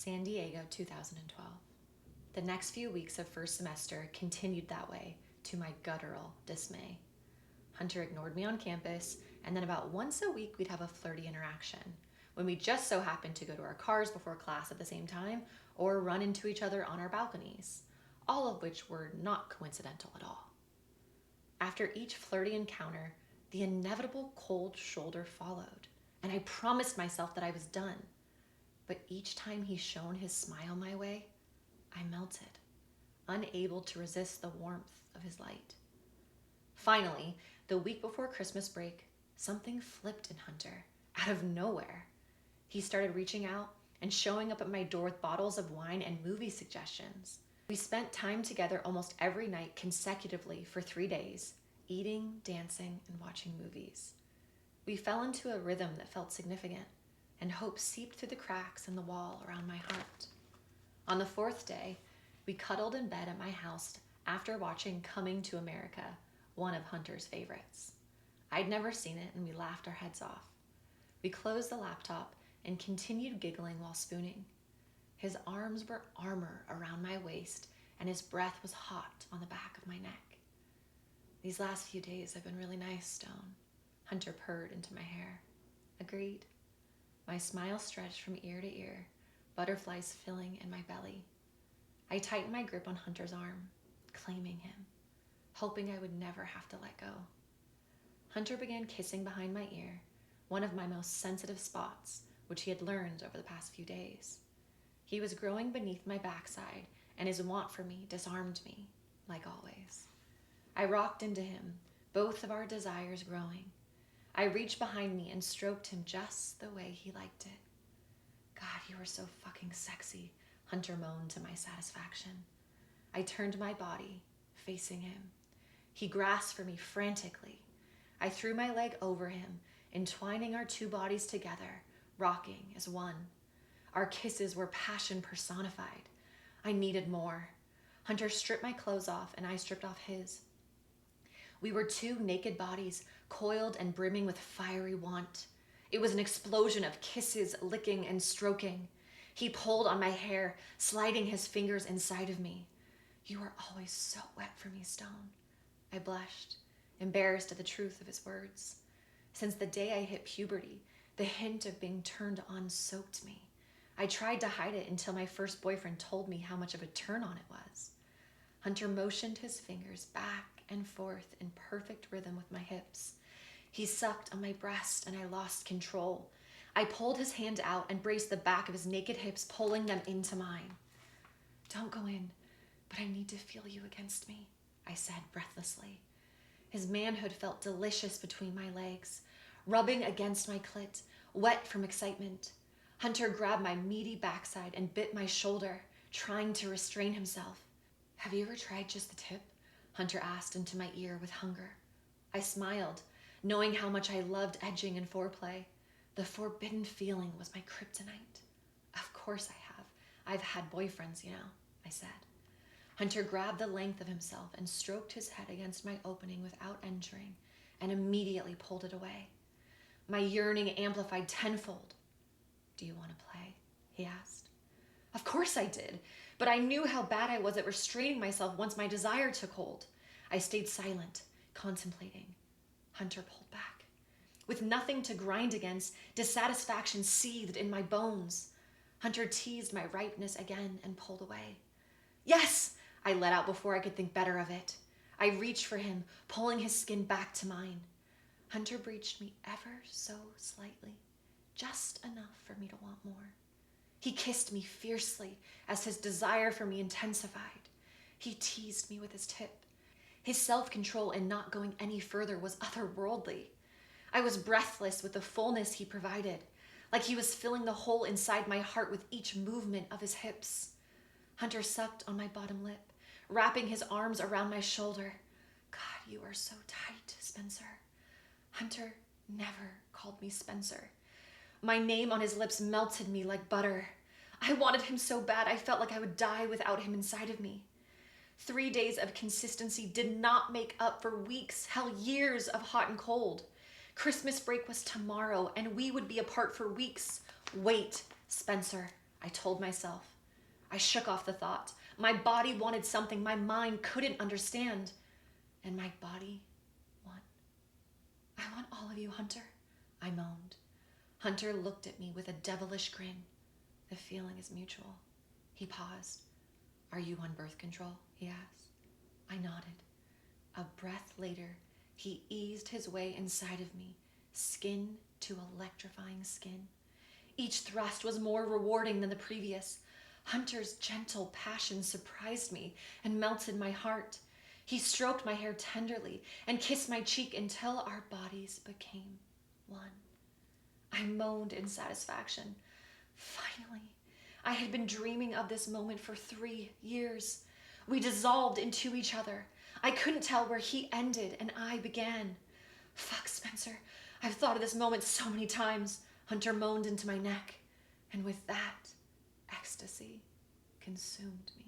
San Diego, 2012. The next few weeks of first semester continued that way, to my guttural dismay. Hunter ignored me on campus, and then about once a week we'd have a flirty interaction, when we just so happened to go to our cars before class at the same time or run into each other on our balconies, all of which were not coincidental at all. After each flirty encounter, the inevitable cold shoulder followed, and I promised myself that I was done. But each time he shone his smile my way, I melted, unable to resist the warmth of his light. Finally, the week before Christmas break, something flipped in Hunter, out of nowhere. He started reaching out and showing up at my door with bottles of wine and movie suggestions. We spent time together almost every night consecutively for 3 days, eating, dancing, and watching movies. We fell into a rhythm that felt significant, and hope seeped through the cracks in the wall around my heart. On the 4th day, we cuddled in bed at my house after watching Coming to America, one of Hunter's favorites. I'd never seen it, and we laughed our heads off. We closed the laptop and continued giggling while spooning. His arms were armor around my waist, and his breath was hot on the back of my neck. "These last few days have been really nice, Stone," Hunter purred into my hair. Agreed. My smile stretched from ear to ear, butterflies filling in my belly. I tightened my grip on Hunter's arm, claiming him, hoping I would never have to let go. Hunter began kissing behind my ear, one of my most sensitive spots, which he had learned over the past few days. He was growing beneath my backside, and his want for me disarmed me, like always. I rocked into him, both of our desires growing. I reached behind me and stroked him just the way he liked it. "God, you are so fucking sexy," Hunter moaned to my satisfaction. I turned my body, facing him. He grasped for me frantically. I threw my leg over him, entwining our two bodies together, rocking as one. Our kisses were passion personified. I needed more. Hunter stripped my clothes off, and I stripped off his. We were two naked bodies, coiled and brimming with fiery want. It was an explosion of kisses, licking, and stroking. He pulled on my hair, sliding his fingers inside of me. "You are always so wet for me, Stone." I blushed, embarrassed at the truth of his words. Since the day I hit puberty, the hint of being turned on soaked me. I tried to hide it until my first boyfriend told me how much of a turn-on it was. Hunter motioned his fingers back and forth in perfect rhythm with my hips. He sucked on my breast, and I lost control. I pulled his hand out and braced the back of his naked hips, pulling them into mine. "Don't go in, but I need to feel you against me," I said breathlessly. His manhood felt delicious between my legs, rubbing against my clit, wet from excitement. Hunter grabbed my meaty backside and bit my shoulder, trying to restrain himself. "Have you ever tried just the tip?" Hunter asked into my ear with hunger. I smiled, knowing how much I loved edging and foreplay. The forbidden feeling was my kryptonite. "Of course I have. I've had boyfriends, you know," I said. Hunter grabbed the length of himself and stroked his head against my opening without entering, and immediately pulled it away. My yearning amplified tenfold. "Do you want to play?" he asked. Of course I did, but I knew how bad I was at restraining myself once my desire took hold. I stayed silent, contemplating. Hunter pulled back. With nothing to grind against, dissatisfaction seethed in my bones. Hunter teased my ripeness again and pulled away. "Yes!" I let out before I could think better of it. I reached for him, pulling his skin back to mine. Hunter breached me ever so slightly, just enough for me to want more. He kissed me fiercely as his desire for me intensified. He teased me with his tip. His self-control in not going any further was otherworldly. I was breathless with the fullness he provided, like he was filling the hole inside my heart with each movement of his hips. Hunter sucked on my bottom lip, wrapping his arms around my shoulder. "God, you are so tight, Spencer." Hunter never called me Spencer. My name on his lips melted me like butter. I wanted him so bad I felt like I would die without him inside of me. 3 days of consistency did not make up for weeks, hell, years of hot and cold. Christmas break was tomorrow, and we would be apart for weeks. "Wait, Spencer," I told myself. I shook off the thought. My body wanted something my mind couldn't understand. And my body won. I want all of you, Hunter, I moaned. Hunter looked at me with a devilish grin. The feeling is mutual. He paused. Are you on birth control? He asked. I nodded. A breath later, he eased his way inside of me, skin to electrifying skin. Each thrust was more rewarding than the previous. Hunter's gentle passion surprised me and melted my heart. He stroked my hair tenderly and kissed my cheek until our bodies became one. I moaned in satisfaction. Finally, I had been dreaming of this moment for 3 years. We dissolved into each other. I couldn't tell where he ended and I began. Fuck, Spencer. I've thought of this moment so many times. Hunter moaned into my neck. And with that, ecstasy consumed me.